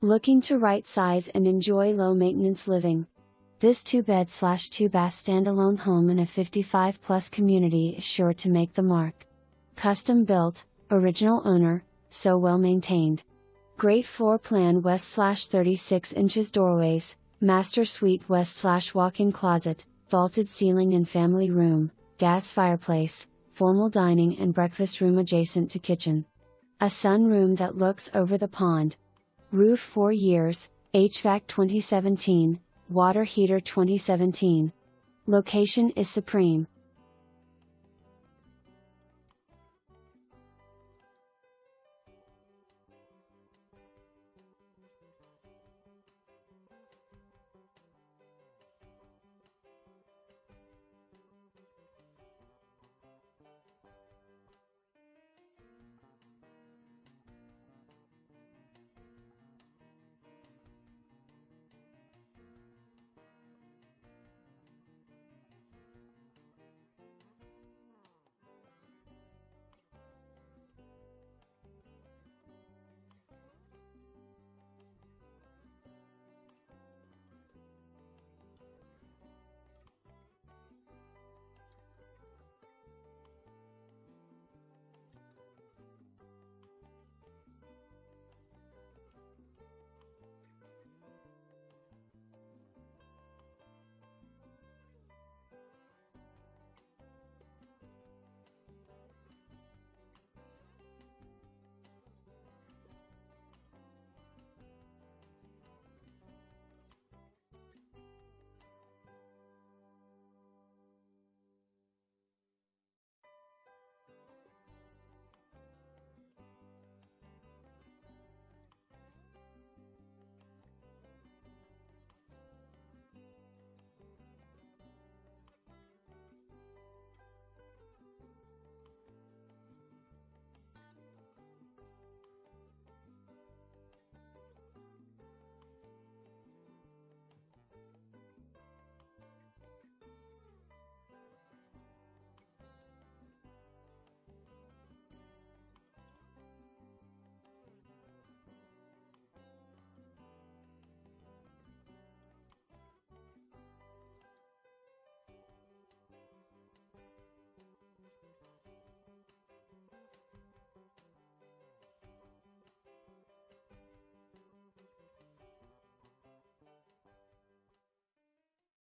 Looking to right size and enjoy low maintenance living? This 2-bed/2-bath standalone home in a 55+ community is sure to make the mark. Custom built, original owner, so well maintained. Great floor plan west/36 inches doorways, master suite west/walk-in closet, vaulted ceiling and family room, gas fireplace, formal dining and breakfast room adjacent to kitchen. A sunroom that looks over the pond. Roof 4 years, HVAC 2017, water heater 2017. Location is supreme.